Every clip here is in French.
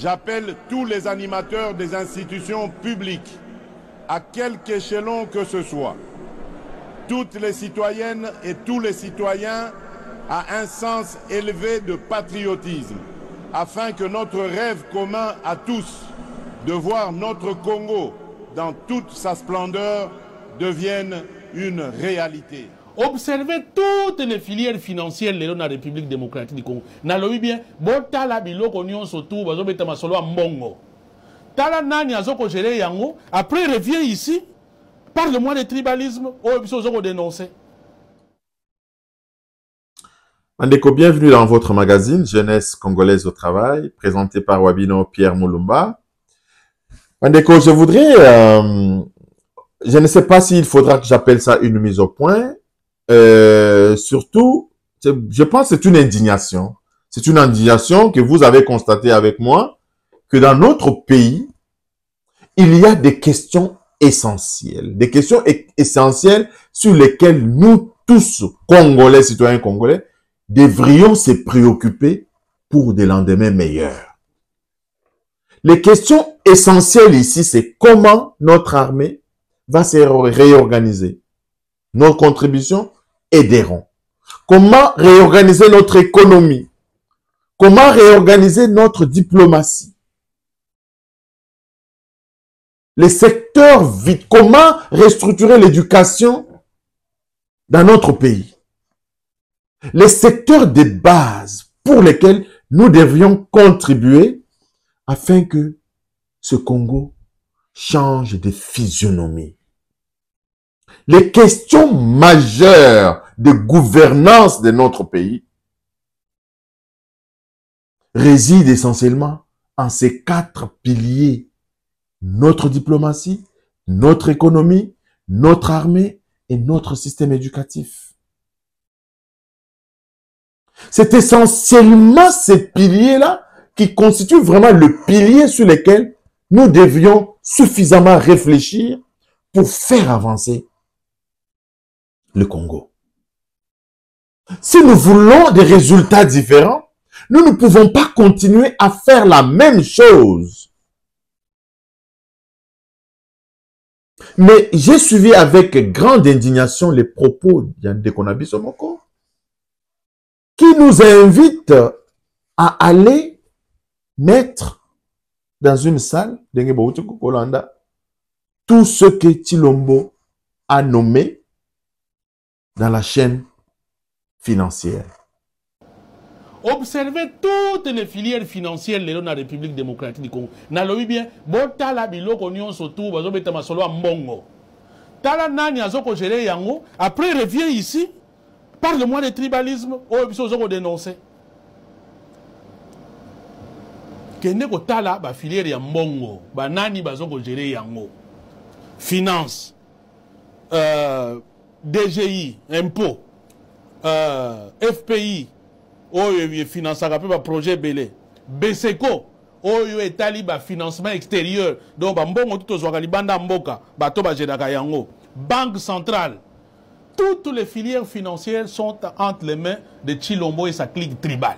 J'appelle tous les animateurs des institutions publiques, à quelque échelon que ce soit, toutes les citoyennes et tous les citoyens à un sens élevé de patriotisme, afin que notre rêve commun à tous de voir notre Congo dans toute sa splendeur devienne une réalité. Observez toutes les filières financières de la République démocratique du Congo. Nalobi bien, botala biloko nyonso tout bazo beta masolo a mbongo. Tala nani azoko gérer yango, après revient ici, parle-moi de tribalisme, biso zoko dénoncer. Mandeko, bienvenue dans votre magazine Jeunesse congolaise au travail, présenté par Wabino Pierre Moulumba. Mandeko, je voudrais, je ne sais pas s'il faudra que j'appelle ça une mise au point. Surtout, je pense que c'est une indignation. C'est une indignation que vous avez constatée avec moi, que dans notre pays, il y a des questions essentielles. Des questions essentielles sur lesquelles nous tous, Congolais, citoyens congolais, devrions se préoccuper pour des lendemains meilleurs. Les questions essentielles ici, c'est comment notre armée va se réorganiser. Nos contributions aideront. Comment réorganiser notre économie? Comment réorganiser notre diplomatie? Les secteurs vides. Comment restructurer l'éducation dans notre pays? Les secteurs de base pour lesquels nous devrions contribuer afin que ce Congo change de physionomie. Les questions majeures de gouvernance de notre pays résident essentiellement en ces 4 piliers. Notre diplomatie, notre économie, notre armée et notre système éducatif. C'est essentiellement ces piliers-là qui constituent vraiment le pilier sur lequel nous devions suffisamment réfléchir pour faire avancer le Congo. Si nous voulons des résultats différents, nous ne pouvons pas continuer à faire la même chose. Mais j'ai suivi avec grande indignation les propos d'Yandekonabi Somoko, qui nous invite à aller mettre dans une salle, tout ce que Tshilombo a nommé dans la chaîne financière. Observez toutes les filières financières de la République démocratique du Congo. Nalobi bien, botala biloko nyonso tout bazo beta masolo a mbongo. Tala nani azoko gérer yango, après revient ici, parle-moi de tribalisme, biso zoko dénoncer. Kende ko tala ba filière ya mbongo, ba nani bazoko gérer yango. Finance, DGI, impôt, FPI, oyo financera pe ba projet belé. BSECO, oyo etali ba financement extérieur. Donc ba mbongo tout ozwaka libanda mboka, bato ba jedaka yango. Banque centrale. Toutes les filières financières sont entre les mains de Tshilombo et sa clique tribale.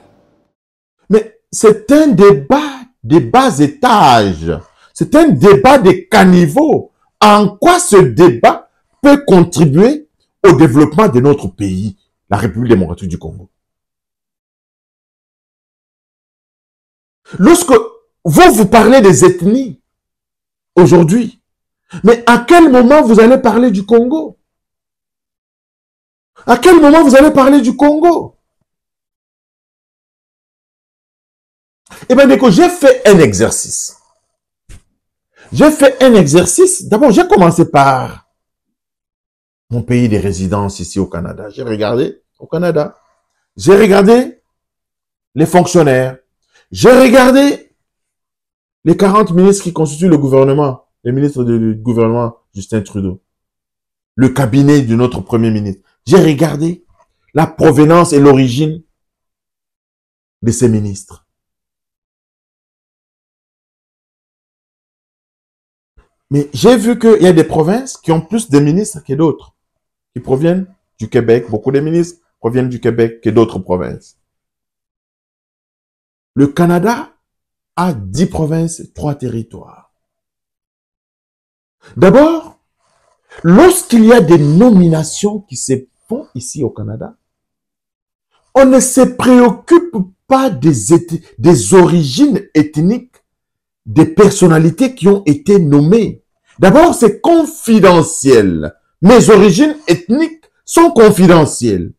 Mais c'est un débat de bas étage. C'est un débat de caniveau. En quoi ce débat peut contribuer au développement de notre pays, la République démocratique du Congo? Lorsque vous parlez des ethnies aujourd'hui, mais à quel moment vous allez parler du Congo? À quel moment vous allez parler du Congo? Eh bien, j'ai fait un exercice. D'abord, j'ai commencé par mon pays de résidence ici au Canada. J'ai regardé au Canada. J'ai regardé les fonctionnaires. J'ai regardé les 40 ministres qui constituent le gouvernement, les ministres du gouvernement Justin Trudeau, le cabinet de notre premier ministre. J'ai regardé la provenance et l'origine de ces ministres. Mais j'ai vu qu'il y a des provinces qui ont plus de ministres que d'autres, qui proviennent du Québec. Beaucoup de ministres proviennent du Québec que d'autres provinces. Le Canada a 10 provinces, 3 territoires. D'abord, lorsqu'il y a des nominations qui se font ici au Canada, on ne se préoccupe pas des origines ethniques des personnalités qui ont été nommées. D'abord, c'est confidentiel. Mes origines ethniques sont confidentielles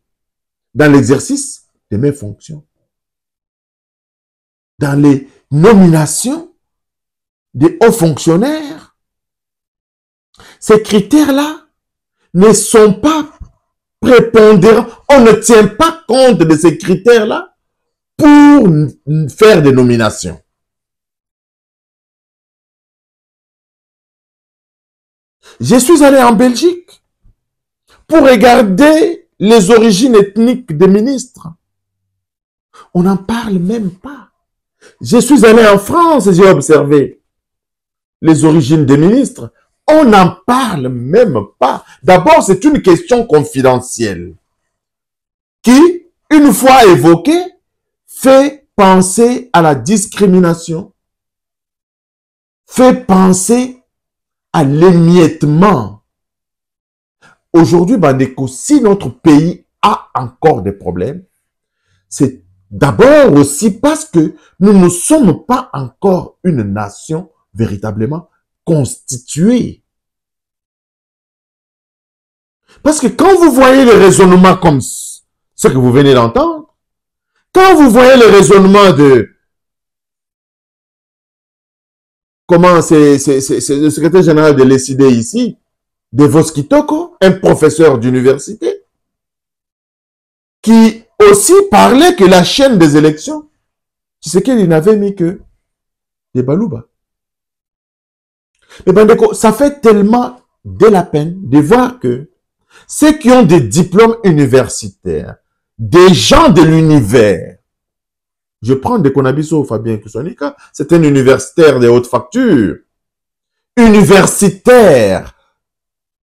dans l'exercice de mes fonctions. Dans les nominations des hauts fonctionnaires, ces critères-là ne sont pas prépondérants. On ne tient pas compte de ces critères-là pour faire des nominations. Je suis allé en Belgique pour regarder les origines ethniques des ministres. On n'en parle même pas. Je suis allé en France et j'ai observé les origines des ministres. On n'en parle même pas. D'abord, c'est une question confidentielle qui, une fois évoquée, fait penser à la discrimination, fait penser à l'émiettement. Aujourd'hui, Bandeko, si notre pays a encore des problèmes, c'est d'abord aussi parce que nous ne sommes pas encore une nation véritablement constituée. Parce que quand vous voyez les raisonnements comme ce que vous venez d'entendre, quand vous voyez le raisonnement de comment c'est le secrétaire général de l'ECD ici, de Voskitoko, un professeur d'université, qui aussi parlait que la chaîne des élections, tu sais qu'il n'avait mis que des balouba. Mais Bandeko, ça fait tellement de la peine de voir que ceux qui ont des diplômes universitaires, des gens de l'univers, je prends des Konabiso, Fabien Kusonika, c'est un universitaire de haute facture. Universitaire,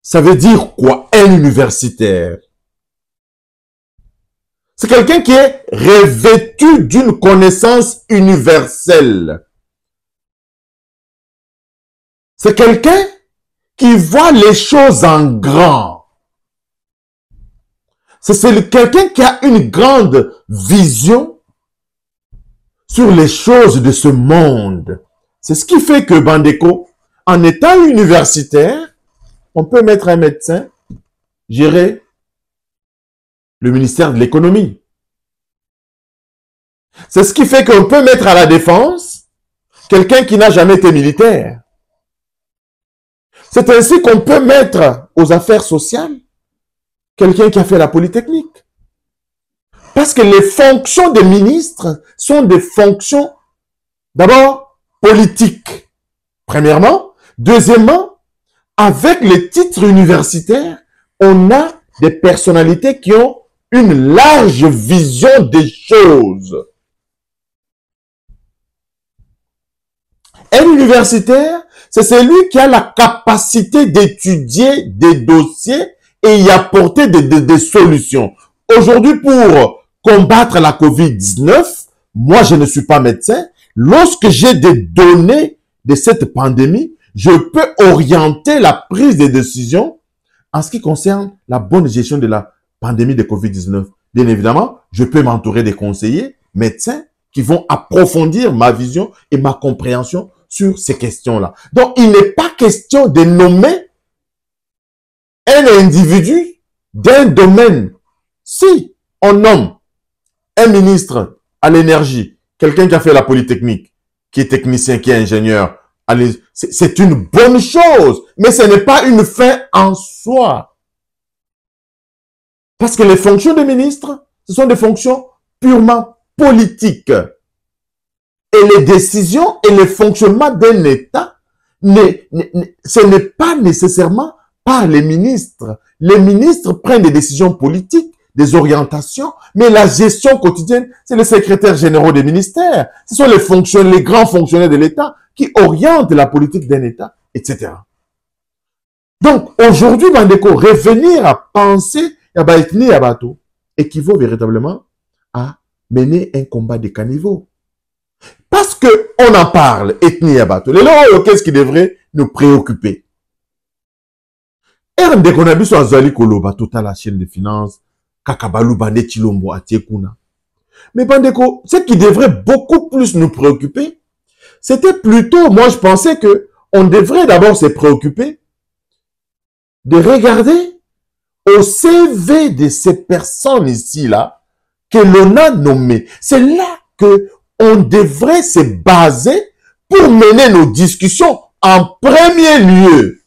ça veut dire quoi, un universitaire? C'est quelqu'un qui est revêtu d'une connaissance universelle. C'est quelqu'un qui voit les choses en grand. C'est quelqu'un qui a une grande vision sur les choses de ce monde. C'est ce qui fait que Bandeko, en étant universitaire, on peut mettre un médecin gérer le ministère de l'économie. C'est ce qui fait qu'on peut mettre à la défense quelqu'un qui n'a jamais été militaire. C'est ainsi qu'on peut mettre aux affaires sociales quelqu'un qui a fait la Polytechnique. Parce que les fonctions des ministres sont des fonctions, d'abord, politiques. Premièrement. Deuxièmement, avec les titres universitaires, on a des personnalités qui ont une large vision des choses. Un universitaire, c'est celui qui a la capacité d'étudier des dossiers et y apporter des solutions. Aujourd'hui, pour combattre la COVID-19, moi, je ne suis pas médecin. Lorsque j'ai des données de cette pandémie, je peux orienter la prise de décision en ce qui concerne la bonne gestion de la pandémie de COVID-19. Bien évidemment, je peux m'entourer des conseillers, médecins, qui vont approfondir ma vision et ma compréhension sur ces questions-là. Donc, il n'est pas question de nommer un individu d'un domaine. Si on nomme un ministre à l'énergie, quelqu'un qui a fait la Polytechnique, qui est technicien, qui est ingénieur, c'est une bonne chose, mais ce n'est pas une fin en soi. Parce que les fonctions de ministre, ce sont des fonctions purement politiques. Et les décisions et le fonctionnement d'un État, ce n'est pas nécessairement par les ministres. Les ministres prennent des décisions politiques, des orientations, mais la gestion quotidienne, c'est le secrétaire général des ministères. Ce sont les grands fonctionnaires de l'État qui orientent la politique d'un État, etc. Donc, aujourd'hui, Bandeko, revenir à penser à Baïtni et à Bato équivaut véritablement à mener un combat de caniveau. Parce que qu'on en parle, ethnie Yabato. Les lois, qu'est-ce qui devrait nous préoccuper? Et on dit qu'on a vu sur Azali Koloba, toute la chaîne de finances, Kakabalou, Bande, Chilombo, Atiekuna. Mais Bandeko, ce qui devrait beaucoup plus nous préoccuper, c'était plutôt, moi je pensais que on devrait d'abord se préoccuper de regarder au CV de ces personnes ici-là que l'on a nommées. C'est là que on devrait se baser pour mener nos discussions en premier lieu.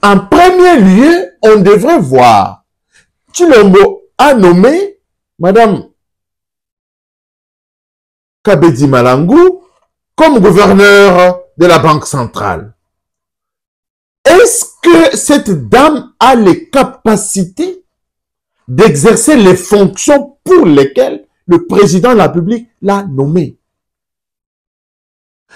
En premier lieu, on devrait voir. Chilombo a nommé Madame Kabedi Malangou comme gouverneur de la Banque centrale. Est-ce que cette dame a les capacités d'exercer les fonctions pour lesquelles le président de la République l'a nommée?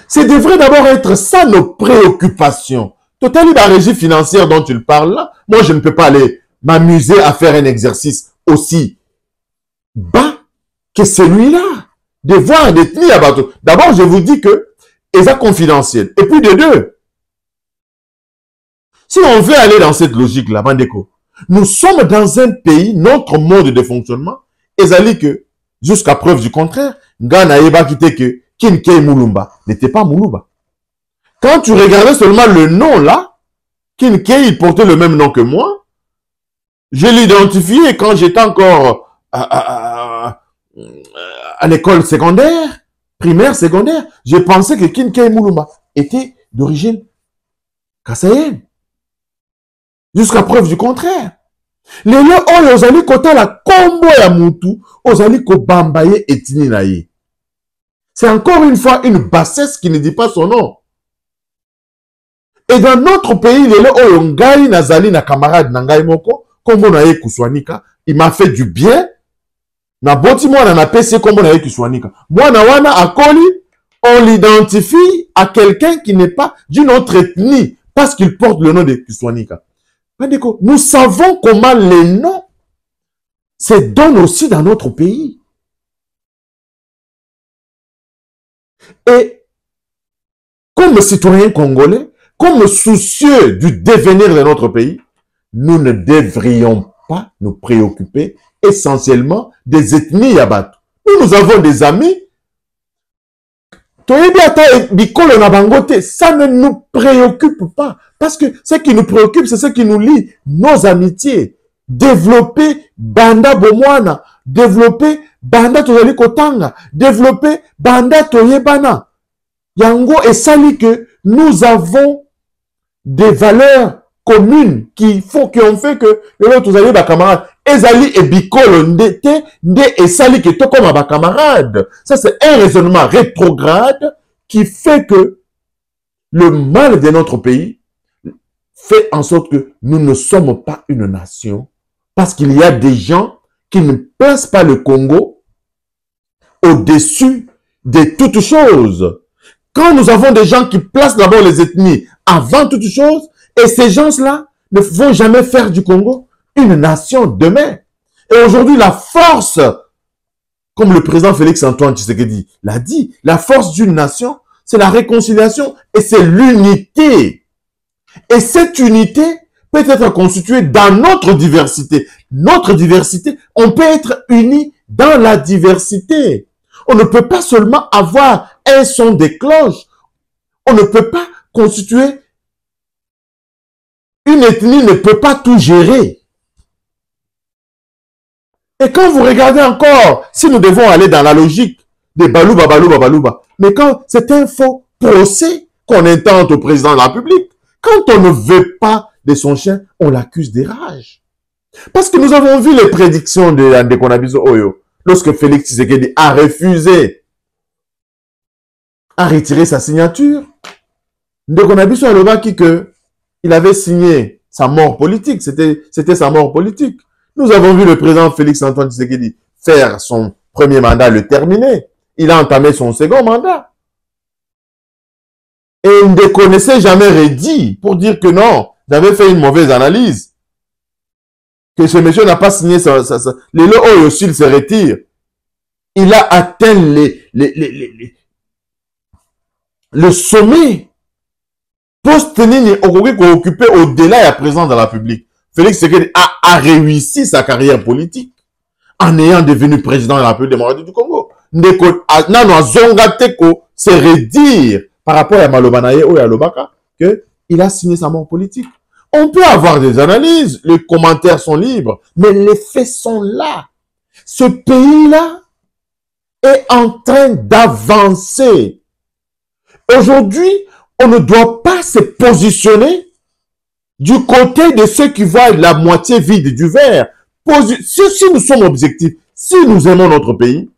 Ce devrait d'abord être ça nos préoccupations. Totalement la régie financière dont tu parles là, moi je ne peux pas aller m'amuser à faire un exercice aussi bas que celui-là. De voir des tenir à bateau. D'abord, je vous dis que c'est confidentiel. Et puis de deux, si on veut aller dans cette logique-là, Bandeko, nous sommes dans un pays, notre mode de fonctionnement, et que, jusqu'à preuve du contraire, Ghana Eba quitté que Kinkei Moulumba n'était pas Moulumba. Quand tu regardais seulement le nom là, Kinkei, il portait le même nom que moi. Je l'identifiais quand j'étais encore à l'école secondaire, primaire, secondaire. Je pensais que Kinkei Moulumba était d'origine kassaïenne. Jusqu'à preuve du contraire. Les lieux où ils allaient kota la combo ya mutu, ils allaient ko bambaye etini naye. C'est encore une fois une bassesse qui ne dit pas son nom. Et dans notre pays, les lieux où Ngai Nazali na camarade Nangai Moko, kombo naye kuswanika, il m'a fait du bien. Na boti moi na PC kombo naye kuswanika. Moi na wana akoli, on l'identifie à quelqu'un qui n'est pas d'une autre ethnie parce qu'il porte le nom de Kuswanika. Nous savons comment les noms se donnent aussi dans notre pays. Et comme citoyens congolais, comme soucieux du devenir de notre pays, nous ne devrions pas nous préoccuper essentiellement des ethnies Yabato. Nous avons des amis. Ça ne nous préoccupe pas. Parce que ce qui nous préoccupe, c'est ce qui nous lie, nos amitiés. Développer Banda Bomwana, développer Banda Tozali Kotanga, développer Banda Toyebana. Yango et sali que nous avons des valeurs communes qui ont fait que les autres Tozali ba camarades. Ezali et Bikolo ndete, nde et sali que to comme ba camarade. Ça c'est un raisonnement rétrograde qui fait que le mal de notre pays fait en sorte que nous ne sommes pas une nation parce qu'il y a des gens qui ne placent pas le Congo au-dessus de toutes choses. Quand nous avons des gens qui placent d'abord les ethnies avant toutes choses, et ces gens-là ne vont jamais faire du Congo une nation demain. Et aujourd'hui, la force, comme le président Félix Antoine Tshisekedi l'a dit, la force d'une nation, c'est la réconciliation et c'est l'unité. Et cette unité peut être constituée dans notre diversité. Notre diversité, on peut être unis dans la diversité. On ne peut pas seulement avoir un son de cloche. On ne peut pas constituer... Une ethnie ne peut pas tout gérer. Et quand vous regardez encore, si nous devons aller dans la logique des Balouba, Balouba, Balouba, mais quand c'est un faux procès qu'on intente au président de la République, quand on ne veut pas de son chien, on l'accuse des rages. Parce que nous avons vu les prédictions de Ndekonabiso Oyo, lorsque Félix Tshisekedi a refusé à retirer sa signature. Ndekonabiso Alobaki que il avait signé sa mort politique, c'était sa mort politique. Nous avons vu le président Félix Antoine Tshisekedi faire son premier mandat, le terminer. Il a entamé son second mandat. Et il ne connaissait jamais redit pour dire que non, j'avais fait une mauvaise analyse. Que ce monsieur n'a pas signé les lois aussi, il se retire. Il a atteint le sommet post-Nini Okoki qui occupé au-delà et à présent dans la République. Félix Tshisekedi a réussi sa carrière politique en ayant devenu président de la République démocratique du Congo. Nano Zonga Teko se redire par rapport à Malobanaye ou à Lobaka qu'il a signé sa mort politique. On peut avoir des analyses, les commentaires sont libres, mais les faits sont là. Ce pays-là est en train d'avancer. Aujourd'hui, on ne doit pas se positionner du côté de ceux qui voient la moitié vide du verre. Si nous sommes objectifs, si nous aimons notre pays,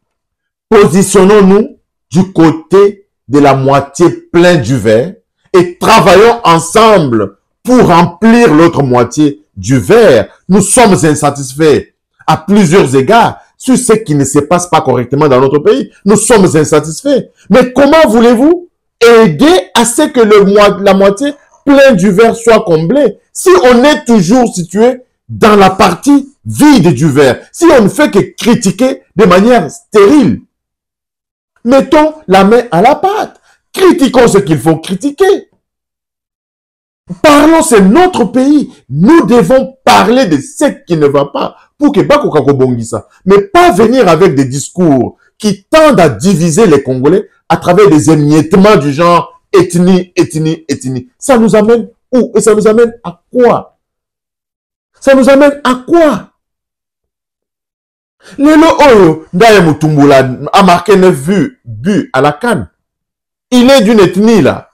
positionnons-nous du côté de la moitié pleine du verre et travaillons ensemble pour remplir l'autre moitié du verre. Nous sommes insatisfaits à plusieurs égards sur ce qui ne se passe pas correctement dans notre pays. Nous sommes insatisfaits. Mais comment voulez-vous aider à ce que la moitié pleine du verre soit comblée si on est toujours situé dans la partie vide du verre, si on ne fait que critiquer de manière stérile? Mettons la main à la pâte. Critiquons ce qu'il faut critiquer. Parlons, c'est notre pays. Nous devons parler de ce qui ne va pas pour que Bakokako Bongisa. Mais pas venir avec des discours qui tendent à diviser les Congolais à travers des émiettements du genre ethnie, ethnie, ethnie. Ça nous amène où? Et ça nous amène à quoi? Ça nous amène à quoi? Lelo Oyo, Ndaye Mutumbula a marqué 9 buts à la CAN. Il est d'une ethnie là.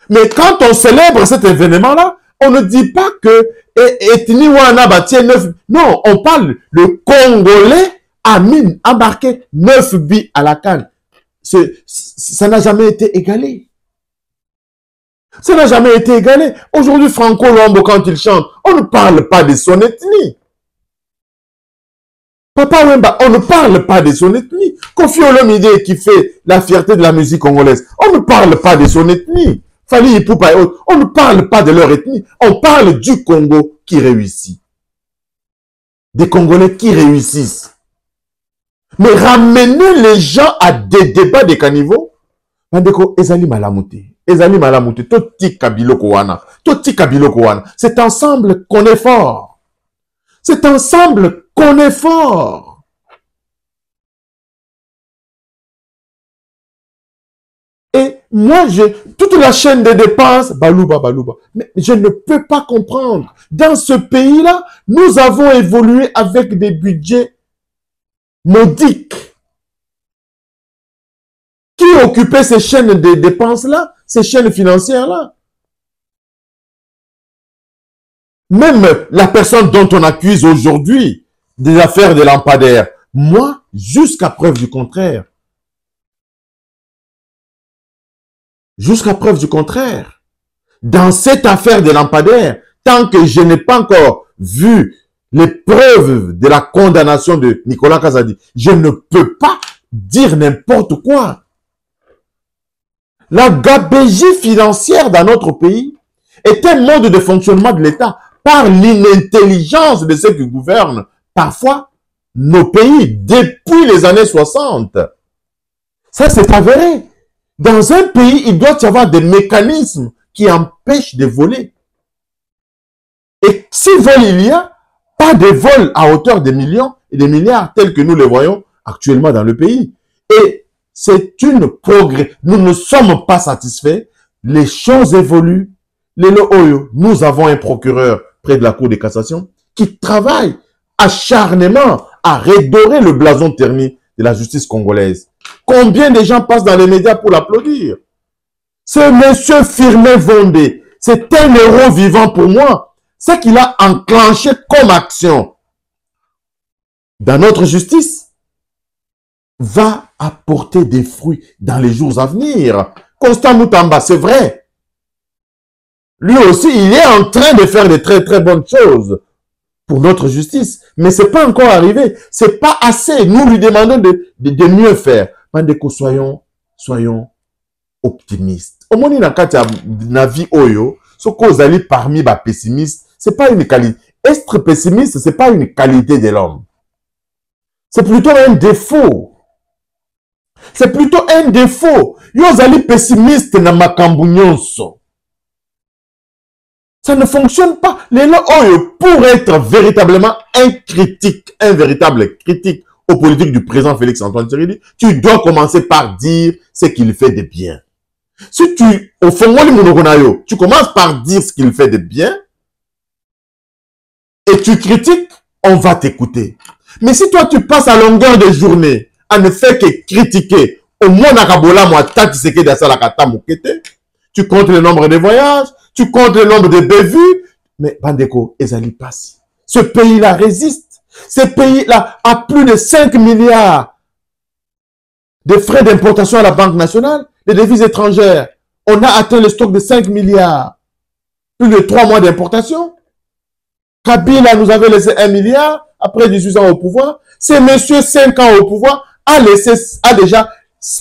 Mais quand on célèbre cet événement-là, on ne dit pas que ethnie Wana bâti 9. Non, on parle, le Congolais a marqué 9 buts à la CAN. Ça n'a jamais été égalé. Ça n'a jamais été égalé. Aujourd'hui, Franco Lombo, quand il chante, on ne parle pas de son ethnie. Papa Wemba, on ne parle pas de son ethnie. Kofi Olomide qui fait la fierté de la musique congolaise, on ne parle pas de son ethnie. Fali Ipupa et autres, on ne parle pas de leur ethnie. On parle du Congo qui réussit. Des Congolais qui réussissent. Mais ramener les gens à des débats de caniveau, Mandeko, Ezali Malamouté. Ezali Malamouté, Toti Kabiloko Wana. Toti Kabiloko Wana. C'est ensemble qu'on est fort. C'est ensemble qu'on est fort. Et moi, toute la chaîne de dépenses, balouba, balouba. Mais je ne peux pas comprendre. Dans ce pays-là, nous avons évolué avec des budgets modiques. Qui occupait ces chaînes de dépenses-là, ces chaînes financières-là? Même la personne dont on accuse aujourd'hui des affaires de lampadaires, moi, jusqu'à preuve du contraire, dans cette affaire de lampadaires, tant que je n'ai pas encore vu les preuves de la condamnation de Nicolas Kazadi, je ne peux pas dire n'importe quoi. La gabegie financière dans notre pays est un mode de fonctionnement de l'État par l'inintelligence de ceux qui gouvernent parfois nos pays depuis les années 60. Ça, c'est avéré. Dans un pays, il doit y avoir des mécanismes qui empêchent de voler. Et si vol il y a, pas de vol à hauteur de millions et de milliards tels que nous les voyons actuellement dans le pays. Et c'est une progrès. Nous ne sommes pas satisfaits. Les choses évoluent. Nous avons un procureur près de la Cour de cassation qui travaille acharnement à redorer le blason terni de la justice congolaise. Combien de gens passent dans les médias pour l'applaudir? Ce monsieur Firmin Vondé, c'est un héros vivant pour moi. Ce qu'il a enclenché comme action dans notre justice va apporter des fruits dans les jours à venir. Constant Moutamba, c'est vrai. Lui aussi, il est en train de faire de très très bonnes choses pour notre justice. Mais ce n'est pas encore arrivé. Ce n'est pas assez. Nous lui demandons de mieux faire. Mandeko, soyons optimistes. Au moins, na vie oyo, ce qu'on a parmi les pessimistes, ce n'est pas une qualité. Être pessimiste, ce n'est pas une qualité de l'homme. C'est plutôt un défaut. C'est plutôt un défaut. Yo zali pessimiste na makambu nyonso. Ça ne fonctionne pas. Les gens, pour être véritablement un véritable critique aux politiques du président Félix Antoine Tshisekedi, tu dois commencer par dire ce qu'il fait de bien. Si tu, au fond, tu commences par dire ce qu'il fait de bien et tu critiques, on va t'écouter. Mais si toi, tu passes à longueur de journée à ne faire que critiquer, au moins, tu comptes le nombre de voyages, tu comptes le nombre de bévues, mais Bandeko, Ezali passe. Ce pays-là résiste. Ce pays-là a plus de 5 milliards de frais d'importation à la Banque nationale, des devises étrangères. On a atteint le stock de 5 milliards. Plus de 3 mois d'importation. Kabila nous avait laissé 1 milliard après 18 ans au pouvoir. Ce monsieur, 5 ans au pouvoir, a déjà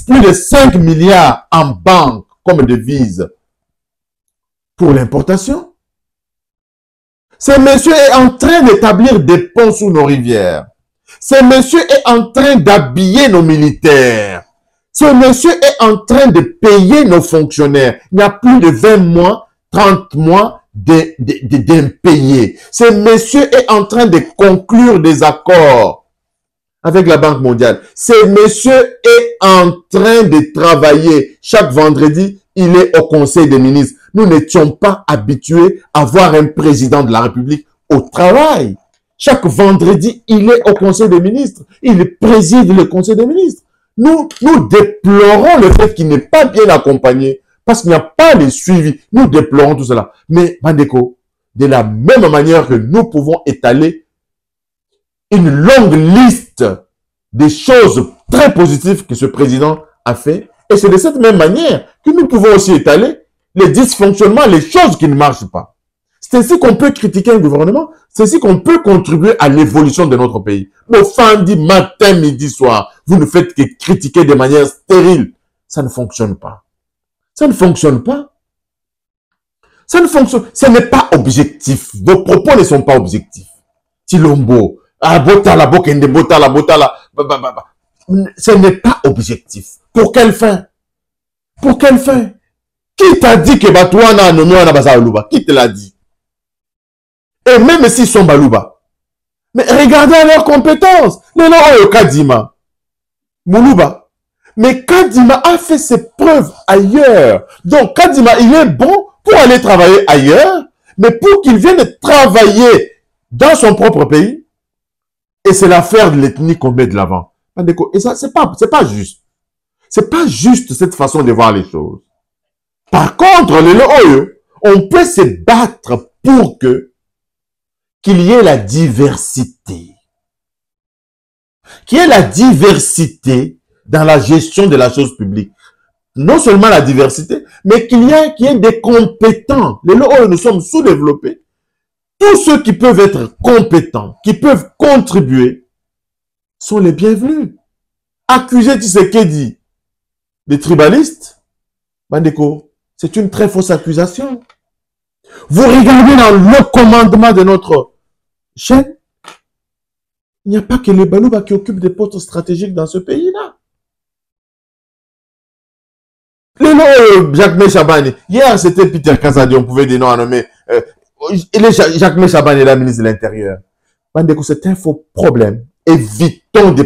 plus de 5 milliards en banque comme devise pour l'importation. Ce monsieur est en train d'établir des ponts sous nos rivières. Ce monsieur est en train d'habiller nos militaires. Ce monsieur est en train de payer nos fonctionnaires. Il y a plus de 20 mois, 30 mois d'impayés. Ce monsieur est en train de conclure des accords avec la Banque mondiale. Ce monsieur est en train de travailler. Chaque vendredi, il est au Conseil des ministres. Nous n'étions pas habitués à voir un président de la République au travail. Chaque vendredi, il est au Conseil des ministres. Il préside le Conseil des ministres. Nous déplorons le fait qu'il n'est pas bien accompagné parce qu'il n'y a pas de suivi. Nous déplorons tout cela. Mais, Bandeko, de la même manière que nous pouvons étaler une longue liste des choses très positives que ce président a fait, et c'est de cette même manière que nous pouvons aussi étaler les dysfonctionnements, les choses qui ne marchent pas. C'est ainsi qu'on peut critiquer un gouvernement, c'est ainsi qu'on peut contribuer à l'évolution de notre pays. Nos femmes disent matin, midi, soir, vous ne faites que critiquer de manière stérile. Ça ne fonctionne pas. Ça ne fonctionne pas. Ça ne fonctionne pas. Ce n'est pas objectif. Vos propos ne sont pas objectifs. Tilombo, botala, bokende, botala, botala. Ce n'est pas objectif. Pour quelle fin? Pour quelle fin? Qui t'a dit que Batouana Nonoana Bazalouba? Qui te l'a dit? Et même s'ils sont Balouba, mais regardez leurs compétences. Les noms Kadima, Moulouba. Mais Kadima a fait ses preuves ailleurs. Donc Kadima, il est bon pour aller travailler ailleurs, mais pour qu'il vienne travailler dans son propre pays, et c'est l'affaire de l'ethnie qu'on met de l'avant. Et ça, c'est pas juste. C'est pas juste cette façon de voir les choses. Par contre, on peut se battre pour qu'il y ait la diversité. Qu'il y ait la diversité dans la gestion de la chose publique. Non seulement la diversité, mais qu'il y ait des compétents. Nous sommes sous-développés. Tous ceux qui peuvent être compétents, qui peuvent contribuer, sont les bienvenus. Accuser Tshisekedi des tribalistes, Bandeko, c'est une très fausse accusation. Vous regardez dans le commandement de notre chaîne, il n'y a pas que les Balouba qui occupent des postes stratégiques dans ce pays-là. Jacques Chabani, hier c'était Peter Kazadi, on pouvait dire non, nommer. Jacques Chabani est la ministre de l'Intérieur. Bandeko, c'est un faux problème. Évitons de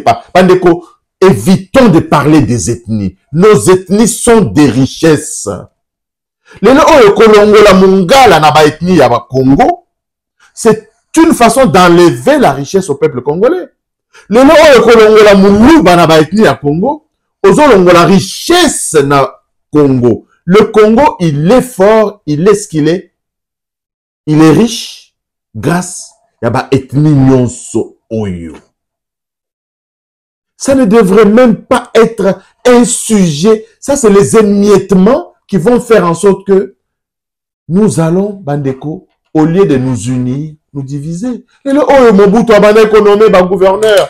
parler des ethnies. Nos ethnies sont des richesses. C'est une façon d'enlever la richesse au peuple congolais. La richesse na Congo. Le Congo, il est fort, il est ce qu'il est. Il est riche grâce à la ethnie nyonso oyo. Ça ne devrait même pas être un sujet. Ça, c'est les émiettements qui vont faire en sorte que nous allons, Bandeko, au lieu de nous unir, nous diviser. Et là, oh, Mobutu a nommé le gouverneur.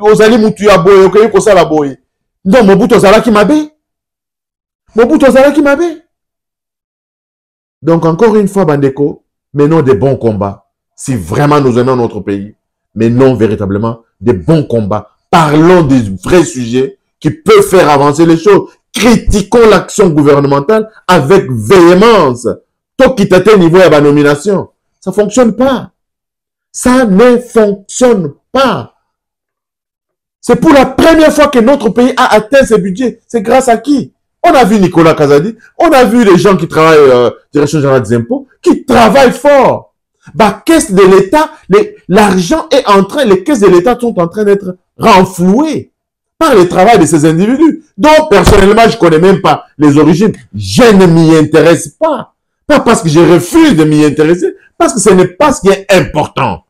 Ozali Mutu a boye, ok, ko sala boye. Non, Mobutu ozala ki mabe. Mobutu ozala ki mabe. Donc, encore une fois, Bandeko, menons des bons combats. Si vraiment nous aimons notre pays, menons véritablement des bons combats. Parlons des vrais sujets qui peut faire avancer les choses. Critiquons l'action gouvernementale avec véhémence. Tout qui t'atteint niveau à la nomination. Ça ne fonctionne pas. Ça ne fonctionne pas. C'est pour la première fois que notre pays a atteint ses budgets. C'est grâce à qui? On a vu Nicolas Kazadi, on a vu les gens qui travaillent, Direction générale des impôts, qui travaillent fort. Bah, caisse de l'État, l'argent est en train, les caisses de l'État sont en train d'être renflouées par le travail de ces individus. Donc, personnellement, je ne connais même pas les origines. Je ne m'y intéresse pas. Pas parce que je refuse de m'y intéresser, parce que ce n'est pas ce qui est important.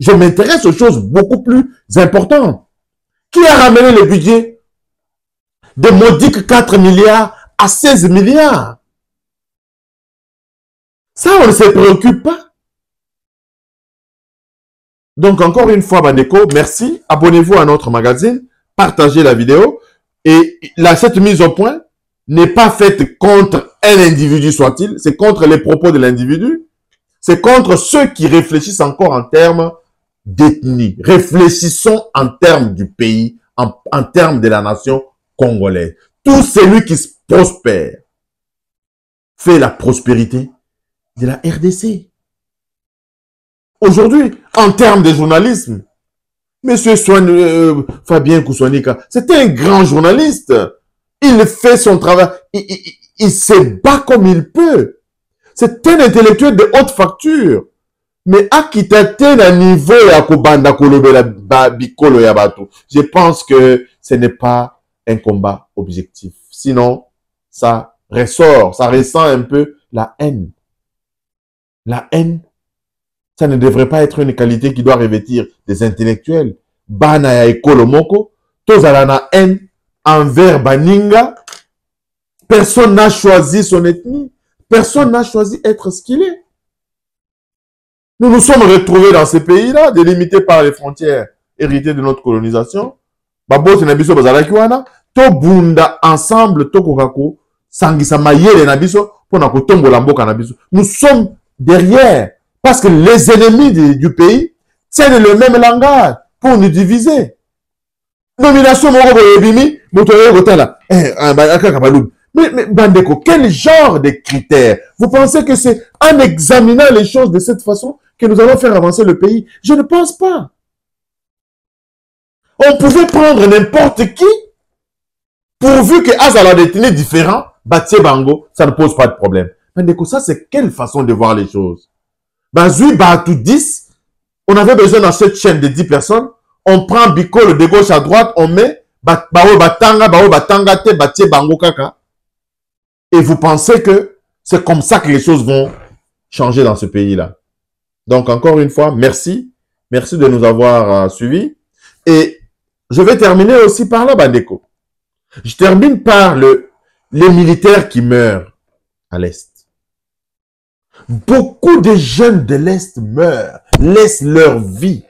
Je m'intéresse aux choses beaucoup plus importantes. Qui a ramené le budget de modiques 4 milliards à 16 milliards? Ça, on ne se préoccupe pas. Donc, encore une fois, Bandeko, merci. Abonnez-vous à notre magazine, partagez la vidéo. Et cette mise au point n'est pas faite contre un individu, soit-il. C'est contre les propos de l'individu. C'est contre ceux qui réfléchissent encore en termes d'ethnie. Réfléchissons en termes du pays, en termes de la nation congolaise. Tout celui qui prospère fait la prospérité de la RDC. Aujourd'hui, en termes de journalisme, Monsieur Fabien Kousouanika, c'est un grand journaliste. Il fait son travail. Il se bat comme il peut. C'est un intellectuel de haute facture. Mais à qui t'atteint à niveau ya kobanda kolobela bikolo ya bato, je pense que ce n'est pas un combat objectif. Sinon, ça ressort, ça ressent un peu la haine. La haine, ça ne devrait pas être une qualité qui doit revêtir des intellectuels. Bana ya ekolo moko, tozala na haine envers Baninga. Personne n'a choisi son ethnie. Personne n'a choisi être ce qu'il est. Nous nous sommes retrouvés dans ces pays-là, délimités par les frontières héritées de notre colonisation. Babo Senabiso Bazalakiwana, to bunda ensemble, to kokako, sangisa mayele nabiso, pour na kotombo lamboka nabiso. Nous sommes derrière, parce que les ennemis du pays tiennent le même langage pour nous diviser. Nomination Moro Ebimi, Motoye Gotala, mais Bandeko, quel genre de critères? Vous pensez que c'est en examinant les choses de cette façon que nous allons faire avancer le pays? Je ne pense pas. On pouvait prendre n'importe qui, pourvu que Azala détenu différent, Batie Bango, ça ne pose pas de problème. Bandeko, ça c'est quelle façon de voir les choses? Bazui Batou 10, on avait besoin dans cette chaîne de 10 personnes, on prend Bicole de gauche à droite, on met Bao Batanga te Batie Bango Kaka. Et vous pensez que c'est comme ça que les choses vont changer dans ce pays-là. Donc, encore une fois, merci. Merci de nous avoir suivis. Et je vais terminer aussi par là, Bandeko. Je termine par les militaires qui meurent à l'Est. Beaucoup de jeunes de l'Est meurent, laissent leur vie,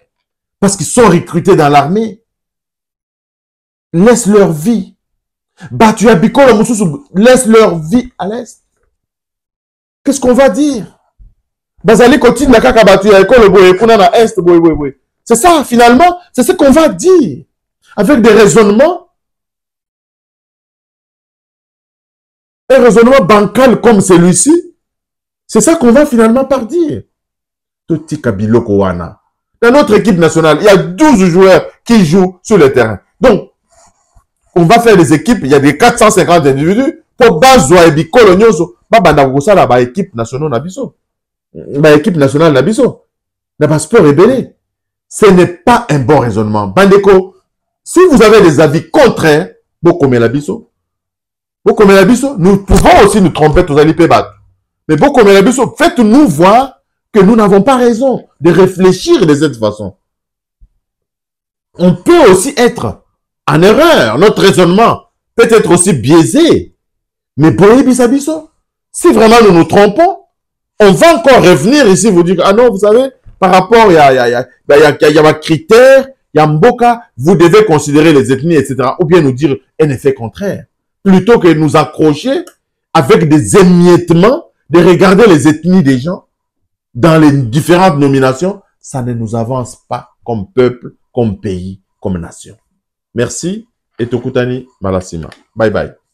parce qu'ils sont recrutés dans l'armée. Laissent leur vie. Batu Bikolo Moussoussou laisse leur vie à l'Est. Qu'est-ce qu'on va dire? Bazali continue la kaka Batu Bikolo Boye Kuna na Est Boye Boye Boye. C'est ça, finalement, c'est ce qu'on va dire. Avec des raisonnements. Un raisonnement bancal comme celui-ci. C'est ça qu'on va finalement par dire. Toti Kabilo Kowana. Dans notre équipe nationale, il y a 12 joueurs qui jouent sur le terrain. Donc, on va faire des équipes, il y a des 450 individus pour bazoa et bikolo nyoso ba banda kosala ba équipe nationale nabiso. Ba équipe nationale nabiso. Na ba sport rebelle. Ce n'est pas un bon raisonnement. Bandeko, si vous avez des avis contraires, Bokomé Labiso, nous pouvons aussi nous tromper tous les pébat. Mais Bokomé Labiso, faites-nous voir que nous n'avons pas raison de réfléchir de cette façon. On peut aussi être en erreur. Notre raisonnement peut être aussi biaisé. Mais Boye Bisabiso, si vraiment nous nous trompons, on va encore revenir ici vous dire, ah non, vous savez, par rapport, il y a un critère, il y a Mboka, vous devez considérer les ethnies, etc. Ou bien nous dire un effet contraire. Plutôt que nous accrocher avec des émiettements, de regarder les ethnies des gens dans les différentes nominations, ça ne nous avance pas comme peuple, comme pays, comme nation. Merci et tokutani malasima. Bye bye.